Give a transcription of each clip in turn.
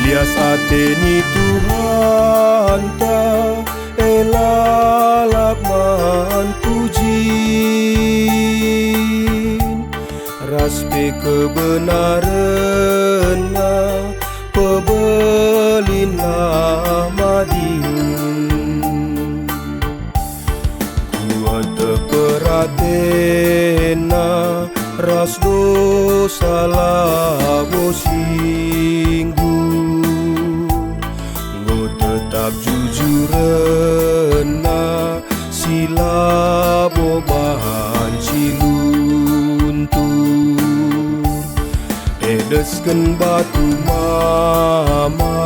Lias ateni Tuhan ta elalap man pujin, raspe kebenaran na pebelin madin. Kuat peratena ras dosa labo singgu, ngo tetap jujur na sila boban ciluntur. Edesken batu mama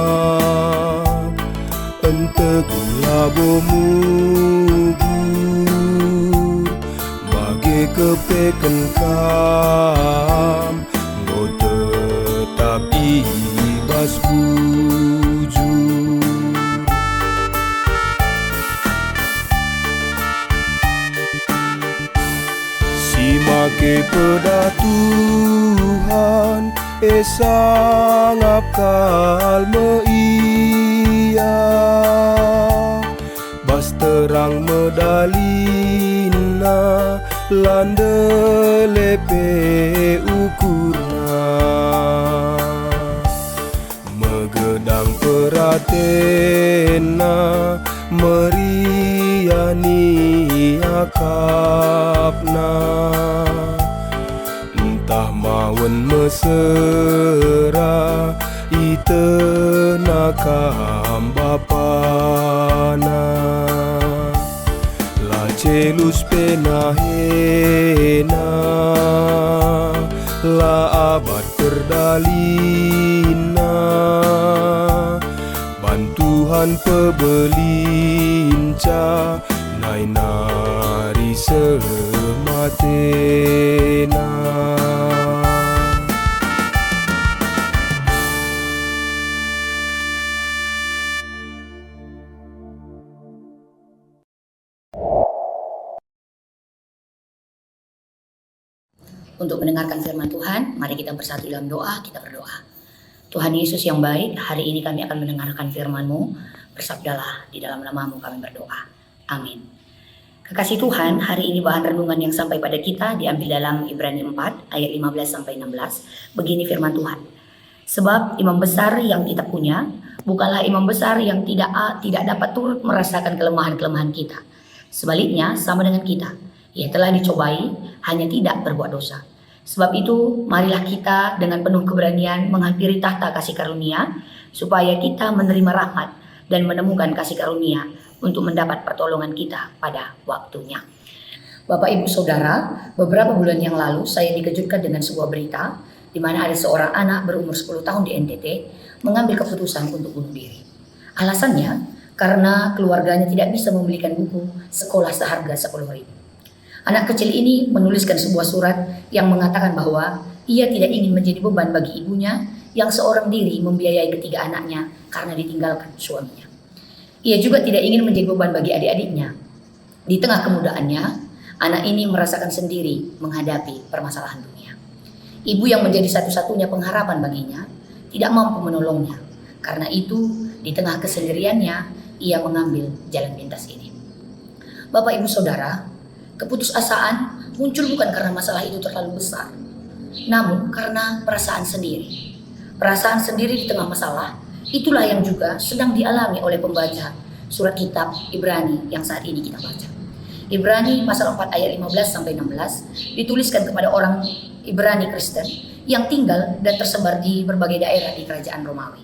ente gula bomugur, bagi kepeken kam ngo tetap ibas bujur. Simake peda Tuhan esangap kalme ia, bas terang medalina landelepe ukurna, megedang peratena meriani akapna, entah mawen mesera itena kam bapana, la celus penahena la abad perdalina, bantuhan pebelinca nai nari sematena. Untuk mendengarkan firman Tuhan, mari kita bersatu dalam doa, kita berdoa. Tuhan Yesus yang baik, hari ini kami akan mendengarkan firman-Mu. Bersabdalah, di dalam nama-Mu kami berdoa. Amin. Kekasih Tuhan, hari ini bahan renungan yang sampai pada kita diambil dalam Ibrani 4 ayat 15-16. Begini firman Tuhan. Sebab imam besar yang kita punya bukanlah imam besar yang tidak dapat turut merasakan kelemahan-kelemahan kita. Sebaliknya sama dengan kita. Ia telah dicobai, hanya tidak berbuat dosa. Sebab itu, marilah kita dengan penuh keberanian menghampiri tahta kasih karunia, supaya kita menerima rahmat dan menemukan kasih karunia untuk mendapat pertolongan kita pada waktunya. Bapak, Ibu, Saudara, beberapa bulan yang lalu saya dikejutkan dengan sebuah berita di mana ada seorang anak berumur 10 tahun di NTT mengambil keputusan untuk bunuh diri. Alasannya, karena keluarganya tidak bisa membelikan buku sekolah seharga 10.000. Anak kecil ini menuliskan sebuah surat yang mengatakan bahwa ia tidak ingin menjadi beban bagi ibunya yang seorang diri membiayai ketiga anaknya karena ditinggalkan suaminya. Ia juga tidak ingin menjadi beban bagi adik-adiknya. Di tengah kemudaannya, anak ini merasakan sendiri menghadapi permasalahan dunia. Ibu yang menjadi satu-satunya pengharapan baginya tidak mampu menolongnya. Karena itu, di tengah kesendiriannya, ia mengambil jalan pintas ini. Bapak, Ibu, Saudara, keputusasaan muncul bukan karena masalah itu terlalu besar, namun karena perasaan sendiri. Perasaan sendiri di tengah masalah, itulah yang juga sedang dialami oleh pembaca surat kitab Ibrani yang saat ini kita baca. Ibrani pasal 4 ayat 15-16 dituliskan kepada orang Ibrani Kristen yang tinggal dan tersebar di berbagai daerah di kerajaan Romawi.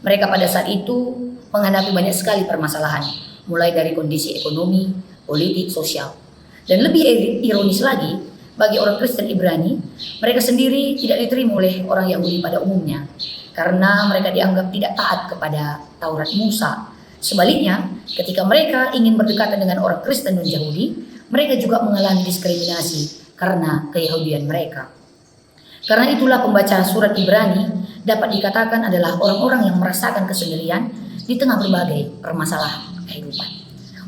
Mereka pada saat itu menghadapi banyak sekali permasalahan, mulai dari kondisi ekonomi, politik, sosial. Dan lebih ironis lagi, bagi orang Kristen Ibrani, mereka sendiri tidak diterima oleh orang Yahudi pada umumnya, karena mereka dianggap tidak taat kepada Taurat Musa. Sebaliknya, ketika mereka ingin berdekatan dengan orang Kristen dan Yahudi, mereka juga mengalami diskriminasi karena keyahudian mereka. Karena itulah pembaca surat Ibrani dapat dikatakan adalah orang-orang yang merasakan kesendirian di tengah berbagai permasalahan kehidupan.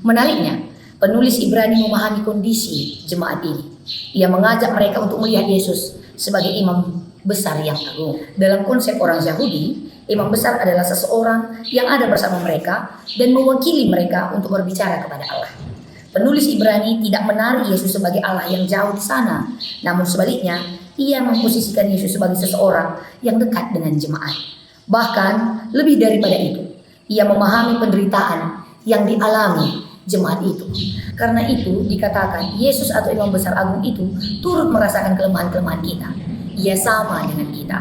Menariknya, penulis Ibrani memahami kondisi jemaat ini. Ia mengajak mereka untuk melihat Yesus sebagai imam besar yang agung. Dalam konsep orang Yahudi, Imam besar adalah seseorang yang ada bersama mereka dan mewakili mereka untuk berbicara kepada Allah. Penulis Ibrani tidak menarik Yesus sebagai Allah yang jauh di sana, namun sebaliknya, ia memposisikan Yesus sebagai seseorang yang dekat dengan jemaat. Bahkan lebih daripada itu, ia memahami penderitaan yang dialami jemaat itu. Karena itu dikatakan Yesus atau Imam Besar Agung itu turut merasakan kelemahan-kelemahan kita. Ia sama dengan kita.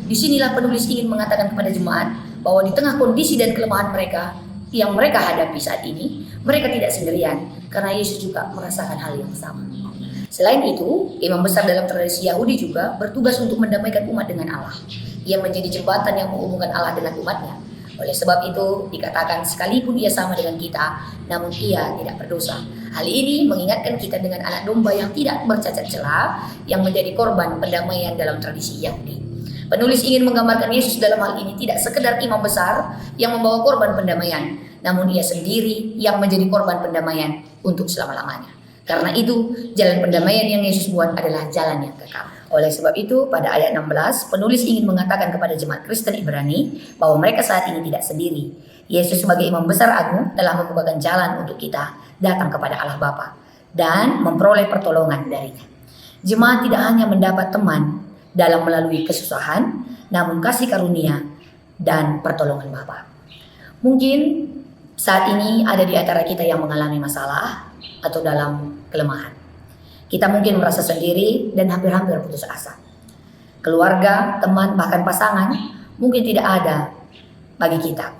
Disinilah penulis ingin mengatakan kepada jemaat bahwa di tengah kondisi dan kelemahan mereka yang mereka hadapi saat ini, mereka tidak sendirian karena Yesus juga merasakan hal yang sama. Selain itu, imam besar dalam tradisi Yahudi juga bertugas untuk mendamaikan umat dengan Allah. Ia menjadi jembatan yang menghubungkan Allah dengan umatnya. Oleh sebab itu, dikatakan sekalipun ia sama dengan kita, namun ia tidak berdosa. Hal ini mengingatkan kita dengan anak domba yang tidak bercacat celah, yang menjadi korban pendamaian dalam tradisi Yahudi. Penulis ingin menggambarkan Yesus dalam hal ini tidak sekedar imam besar yang membawa korban pendamaian, namun ia sendiri yang menjadi korban pendamaian untuk selama-lamanya. Karena itu, jalan pendamaian yang Yesus buat adalah jalan yang kekal. Oleh sebab itu, pada ayat 16, penulis ingin mengatakan kepada jemaat Kristen Ibrani bahwa mereka saat ini tidak sendiri. Yesus sebagai imam besar agung telah membukakan jalan untuk kita datang kepada Allah Bapa dan memperoleh pertolongan darinya. Jemaat tidak hanya mendapat teman dalam melalui kesusahan, namun kasih karunia dan pertolongan Bapa. Mungkin saat ini ada di antara kita yang mengalami masalah atau dalam kelemahan. Kita mungkin merasa sendiri dan hampir-hampir putus asa. Keluarga, teman, bahkan pasangan mungkin tidak ada bagi kita.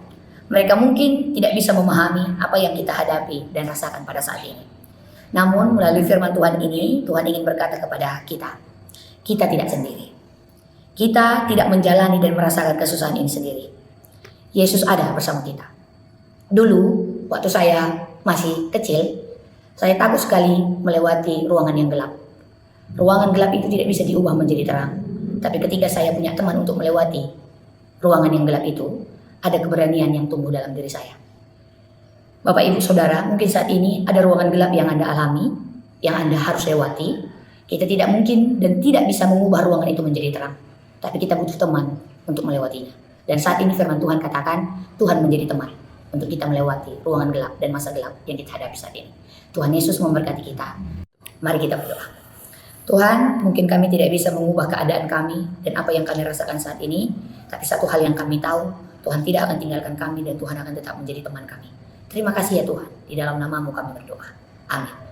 Mereka mungkin tidak bisa memahami apa yang kita hadapi dan rasakan pada saat ini. Namun melalui firman Tuhan ini, Tuhan ingin berkata kepada kita, kita tidak sendiri. Kita tidak menjalani dan merasakan kesusahan ini sendiri. Yesus ada bersama kita. Dulu, waktu saya masih kecil, saya takut sekali melewati ruangan yang gelap. Ruangan gelap itu tidak bisa diubah menjadi terang. Tapi ketika saya punya teman untuk melewati ruangan yang gelap itu, ada keberanian yang tumbuh dalam diri saya. Bapak, Ibu, Saudara, mungkin saat ini ada ruangan gelap yang Anda alami, yang Anda harus lewati. Kita tidak mungkin dan tidak bisa mengubah ruangan itu menjadi terang. Tapi kita butuh teman untuk melewatinya. Dan saat ini firman Tuhan katakan, Tuhan menjadi teman untuk kita melewati ruangan gelap dan masa gelap yang kita hadapi saat ini. Tuhan Yesus memberkati kita. Mari kita berdoa. Tuhan, mungkin kami tidak bisa mengubah keadaan kami dan apa yang kami rasakan saat ini. Tapi satu hal yang kami tahu, Tuhan tidak akan tinggalkan kami dan Tuhan akan tetap menjadi teman kami. Terima kasih ya Tuhan. Di dalam nama-Mu kami berdoa. Amin.